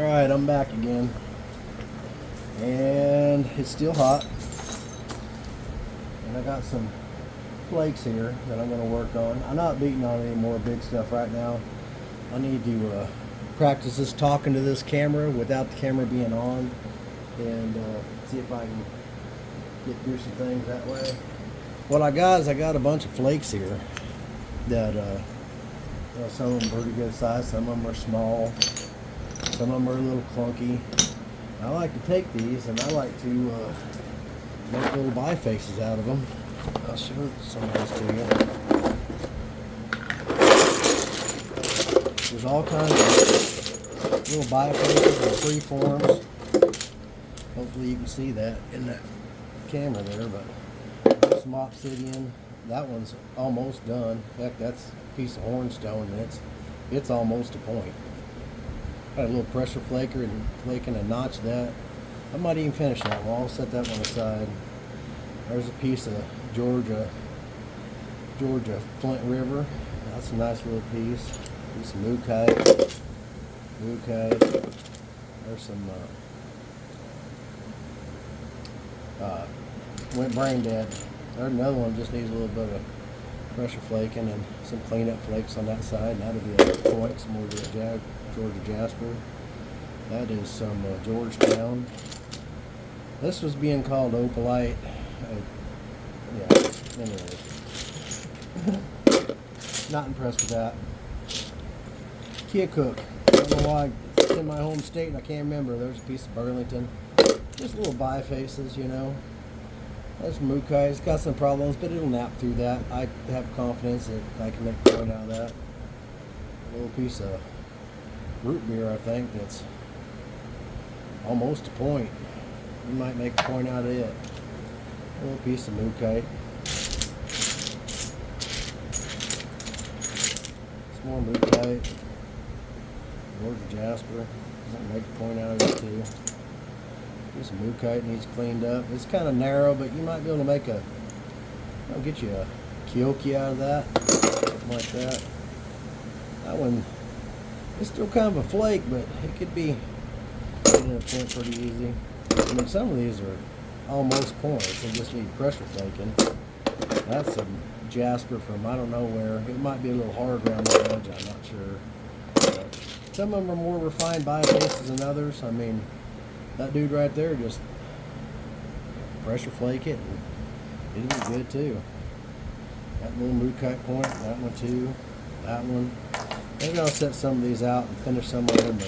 Alright, I'm back again. And it's still hot. And I got some flakes here that I'm going to work on. I'm not beating on any more big stuff right now. I need to practice this talking to this camera without the camera being on. And see if I can get through some things that way. What I got is I got a bunch of flakes here that some of them are pretty good size, some of them are small, some of them are a little clunky. I like to take these and I like to make little bifaces out of them. I'll show some of these to you. There's all kinds of little bifaces and free forms. Hopefully you can see that in that camera there, but some obsidian. That one's almost done. Heck, that's a piece of hornstone and it's almost a point. Got a little pressure flaker and flaking a notch that. I might even finish that one. I'll set that one aside. There's a piece of Georgia Flint River. That's a nice little piece. Piece of mookite. There's some went brain dead. There's another one just needs a little bit of pressure flaking and some cleanup flakes on that side. And that'll be a point, some more Georgia jasper. That is some Georgetown. This was being called opalite. Yeah, anyway. Not impressed with that. Keokuk. I don't know why it's in my home state and I can't remember. There's a piece of Burlington. Just little bifaces, you know. There's mookite. It's got some problems, but it'll nap through that. I have confidence that I can make a point out of that. A little piece of root beer, I think, that's almost a point. You might make a point out of it. A little piece of mookite. Some more mookite. Georgia jasper. Might make a point out of it too. Piece of mookite needs cleaned up. It's kind of narrow, but you might be able to make I'll get you a kyoki out of that. Something like that. That one, it's still kind of a flake, but it could be in a point pretty easy. I mean, some of these are almost points. They just need pressure flaking. That's some jasper from I don't know where. It might be a little hard around the edge. I'm not sure. But some of them are more refined bifaces than others. I mean, that dude right there, just pressure flake it and it'll be good too. That little mookite point, that one too, that one. Maybe I'll set some of these out and finish some of them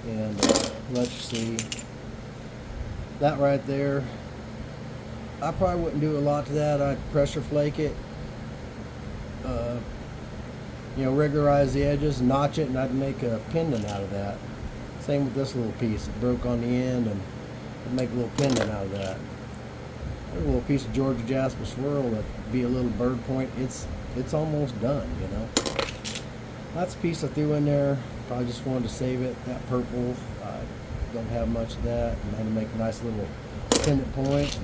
and let you see. That right there, I probably wouldn't do a lot to that. I'd pressure flake it, you know, regularize the edges, notch it, and I'd make a pendant out of that. Same with this little piece. It broke on the end, and I'd make a little pendant out of that. There's a little piece of Georgia jasper swirl that'd be a little bird point. It's almost done, you know. That's a piece I threw in there. Probably just wanted to save it. That purple, I don't have much of that. And then to make a nice little pendant point.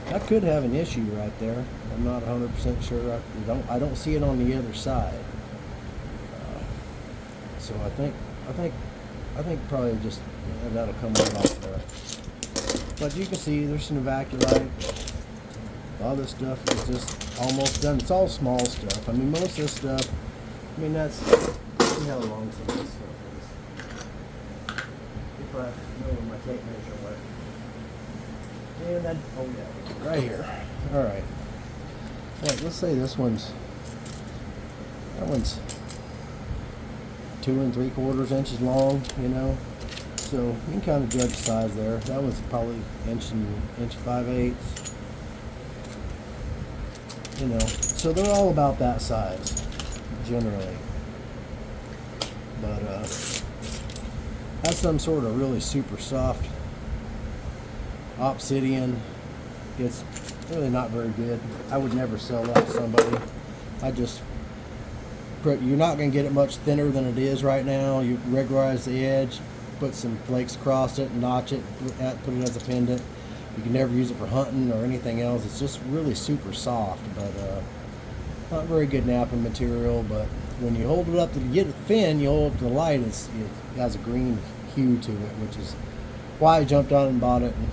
That could have an issue right there. I'm not 100% sure. I don't see it on the other side. So I think probably just that'll come right off there. But you can see there's some evacuate. All this stuff is just almost done. It's all small stuff. I mean, most of this stuff. I mean, that's see how long some of this stuff is. If I know where my tape measure went. And then oh yeah, right here. All right. Well, let's say that one's 2 3/4 inches long, you know, so you can kind of judge the size there. That one's probably inch 5/8, you know, so they're all about that size generally. But that's some sort of really super soft obsidian. It's really not very good. I would never sell that to somebody. You're not going to get it much thinner than it is right now. You regularize the edge, put some flakes across it, notch it, put it as a pendant. You can never use it for hunting or anything else. It's just really super soft, but not very good napping material, but when you hold it up to get it thin, you hold it to the light, it has a green hue to it, which is why I jumped on and bought it, and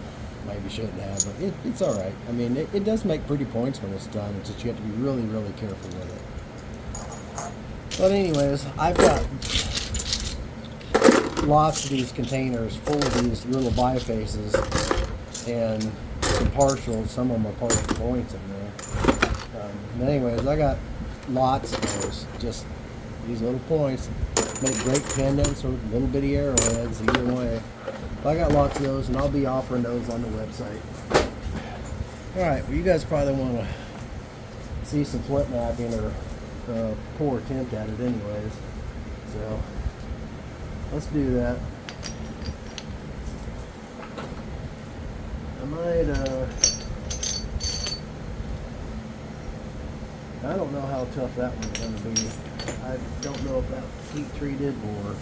maybe shouldn't have, but it's all right. I mean, it does make pretty points when it's done. It's just you have to be really, really careful with it. But anyways, I've got lots of these containers full of these little bifaces and some partials. Some of them are partial points in there. But anyways, I got lots of those. Just these little points make great pendants or little bitty arrowheads, either way. I got lots of those, and I'll be offering those on the website. Alright, well, you guys probably want to see some Flintknapping or poor attempt at it anyways. So, let's do that. I might, I don't know how tough that one's going to be. I don't know if that's heat treated or...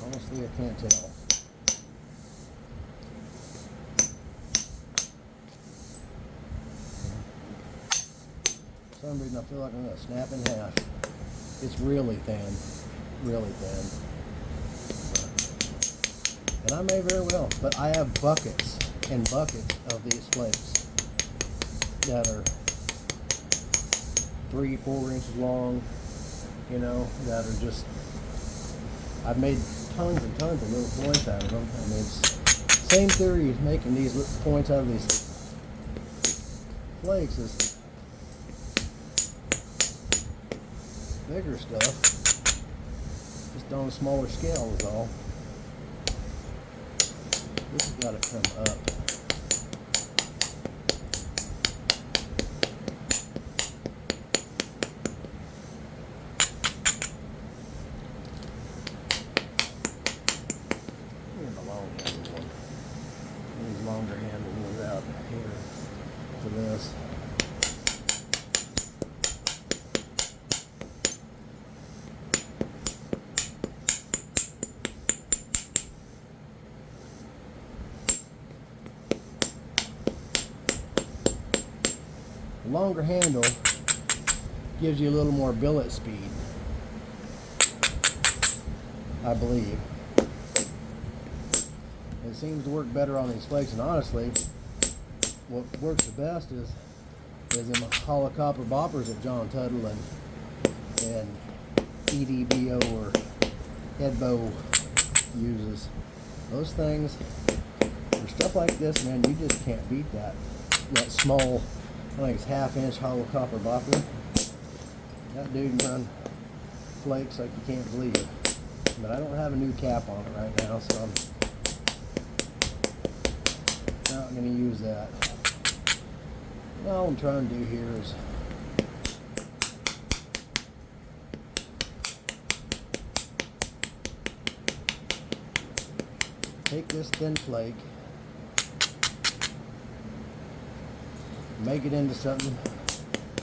Honestly, I can't tell. For some reason I feel like I'm going to snap in half. It's really thin. Really thin. And I may very well, but I have buckets and buckets of these flakes that are 3-4 inches long, you know, that are just, I've made tons and tons of little points out of them. I mean, it's same theory as making these little points out of these flakes is bigger stuff, just on a smaller scale is all. This has got to come up. Longer handle ones out here for this. The longer handle gives you a little more billet speed, I believe. It seems to work better on these flakes, and honestly, what works the best is them hollow copper boppers that John Tuttle and EDBO or Headbow uses. Those things, for stuff like this, man, you just can't beat that. That small, I think it's 1/2 inch hollow copper bopper. That dude can run flakes like you can't believe. But I don't have a new cap on it right now, so I'm not going to use that. All I'm trying to do here is take this thin flake, make it into something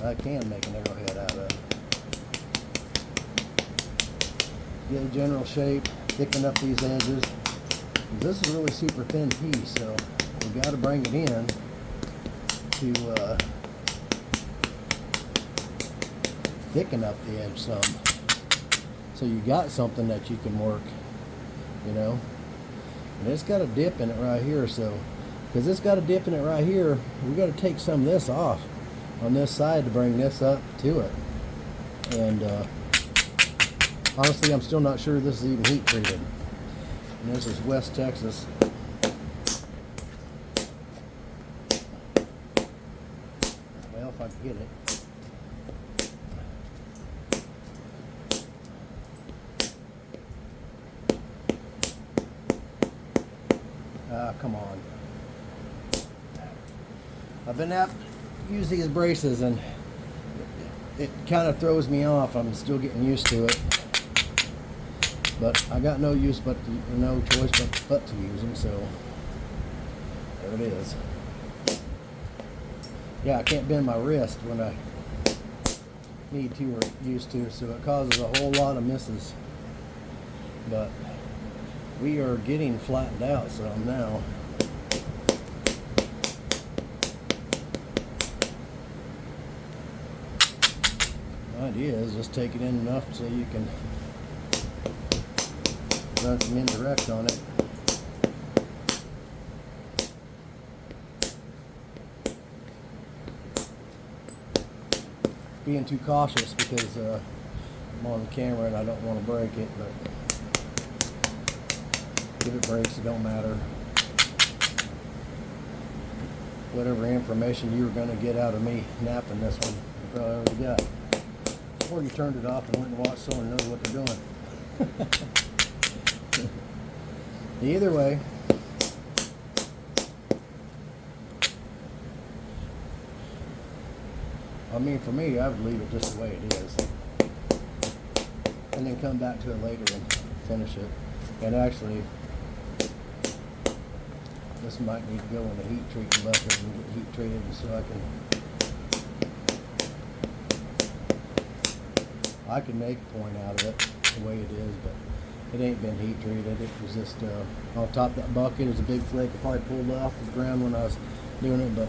I can make an arrowhead out of. Get a general shape, thicken up these edges. This is a really super thin piece, so we got to bring it in to thicken up the edge some, so you got something that you can work, you know. And it's got a dip in it right here, so because it's got a dip in it right here, we got to take some of this off on this side to bring this up to it. And honestly, I'm still not sure this is even heat treated. And this is West Texas. Well, if I can get it. Come on. I've been out use these braces and it kind of throws me off. I'm still getting used to it. But I got no choice but to use them, so there it is. Yeah, I can't bend my wrist when I need to or used to, so it causes a whole lot of misses. But we are getting flattened out some now. The idea is just take it in enough so you can run some indirect on it. Being too cautious because I'm on camera and I don't want to break it, but if it breaks, it don't matter. Whatever information you were going to get out of me napping this one, you probably already got. Or you turned it off and went and watched someone who knows what they're doing. Either way, I mean, for me, I would leave it just the way it is, and then come back to it later and finish it. And actually, this might need to go in the heat treatment bucket and get heat treated so I can make a point out of it the way it is, but it ain't been heat treated. It was just on top of that bucket. It was a big flake. I probably pulled off the ground when I was doing it, but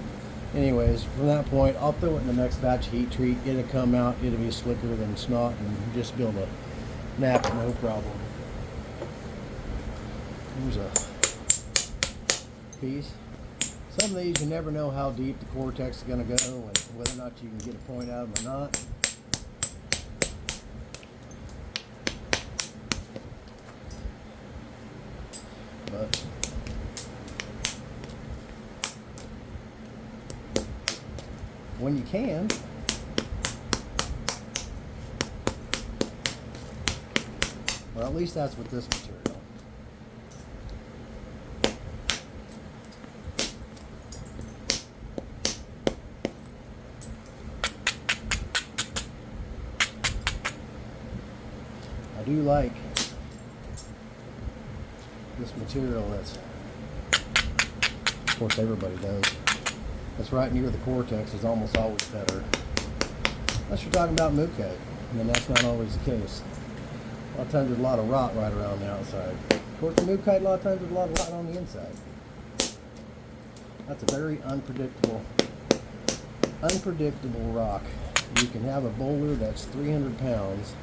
anyways, from that point, I'll throw it in the next batch of heat treat. It'll come out. It'll be slicker than snot and just be able to nap it, no problem. Here's a piece. Some of these, you never know how deep the cortex is going to go and whether or not you can get a point out of them or not. But when you can, well, at least that's with this material. I do like this material that's, of course everybody does, that's right near the cortex is almost always better. Unless you're talking about mookaite, and then that's not always the case. A lot of times there's a lot of rot right around the outside. Of course the mookaite, a lot of times there's a lot of rot on the inside. That's a very unpredictable rock. You can have a boulder that's 300 pounds,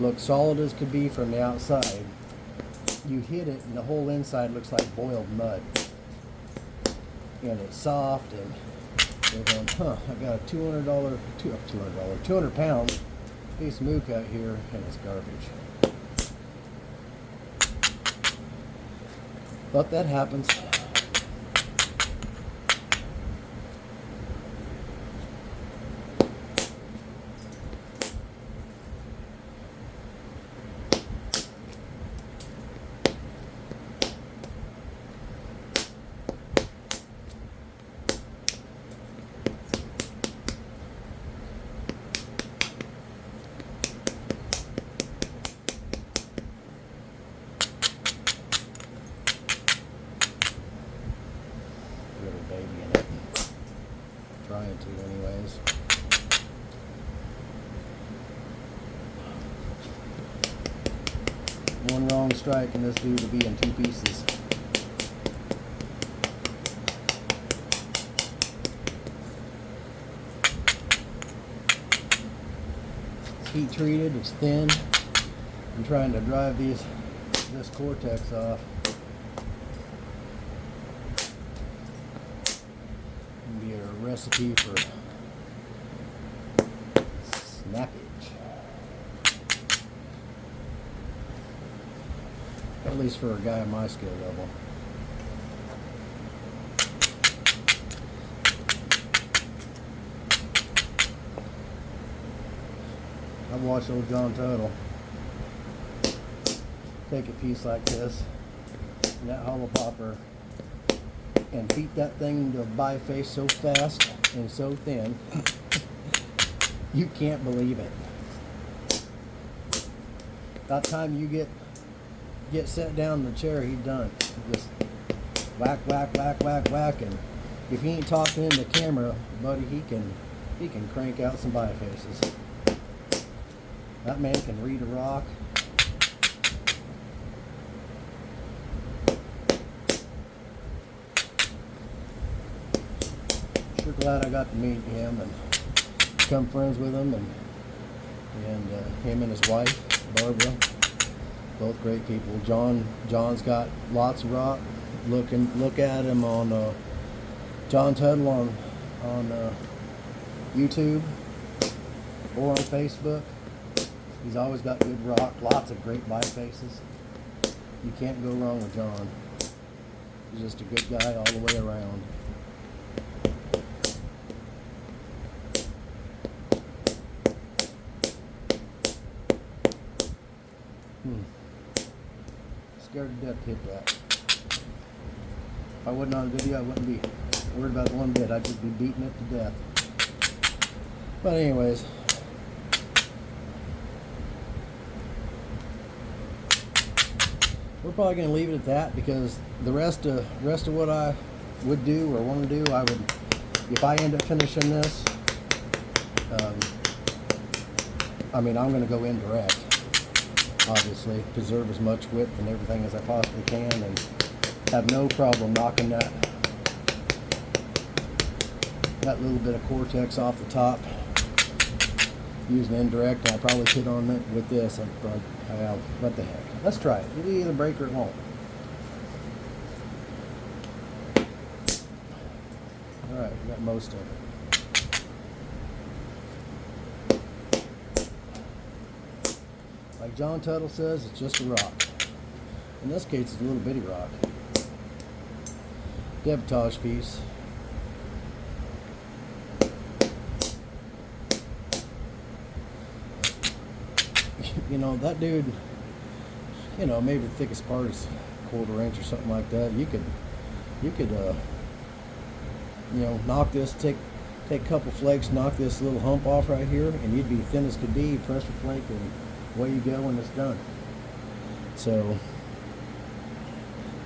look solid as could be from the outside. You hit it and the whole inside looks like boiled mud. And it's soft, and you're going, I got a $200 pound piece of mookaite here, and it's garbage. But that happens. Trying to anyways. One wrong strike and this dude will be in two pieces. It's heat treated, it's thin. I'm trying to drive this cortex off. Be a recipe for snappage, at least for a guy of my skill level. I've watched old John Tuttle take a piece like this and that hollow popper and beat that thing into a biface so fast and so thin, you can't believe it. By the time you get set down in the chair, he's done. Just whack, whack, whack, whack, whack, and if he ain't talking in the camera, buddy, he can crank out some bifaces. That man can read a rock. Sure glad I got to meet him and become friends with him, and him and his wife, Barbara. Both great people. John's got lots of rock. Look at him on John Tuttle on YouTube or on Facebook. He's always got good rock, lots of great bifaces. You can't go wrong with John. He's just a good guy all the way around. Scared to death to hit that. If I wasn't on video, I wouldn't be worried about it one bit. I'd just be beating it to death. But anyways, we're probably going to leave it at that, because the rest of what I would do or want to do, I would, if I end up finishing this, I'm going to go indirect. Obviously, preserve as much width and everything as I possibly can, and have no problem knocking that little bit of cortex off the top using indirect. I probably hit on it with this. I'm probably, what the heck? Let's try it. It'll either break or it won't. All right, we got most of it. Like John Tuttle says, it's just a rock. In this case, it's a little bitty rock. Debitage piece. You know, that dude, you know, maybe the thickest part is a 1/4 inch or something like that. You could you know, knock this, take a couple flakes, knock this little hump off right here, and you'd be thin as could be, pressure flake, and away you go when it's done. So,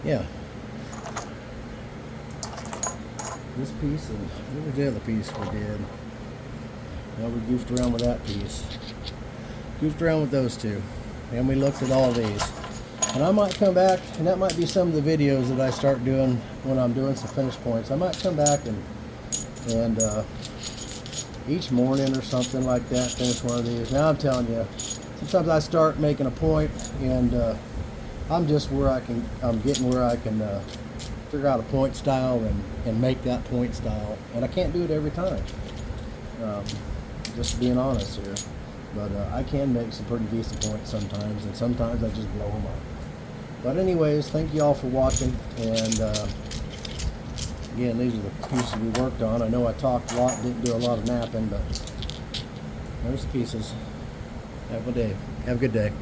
yeah. This piece, and what was the other piece we did? Well, we goofed around with that piece. Goofed around with those two. And we looked at all these. And I might come back, and that might be some of the videos that I start doing when I'm doing some finish points. I might come back and each morning or something like that, finish one of these. Now I'm telling you, sometimes I start making a point, and I'm getting where I can figure out a point style and make that point style. And I can't do it every time, just being honest here. But I can make some pretty decent points sometimes, and sometimes I just blow them up. But anyways, thank you all for watching, and again, these are the pieces we worked on. I know I talked a lot, didn't do a lot of napping, but there's the pieces. Have a good day.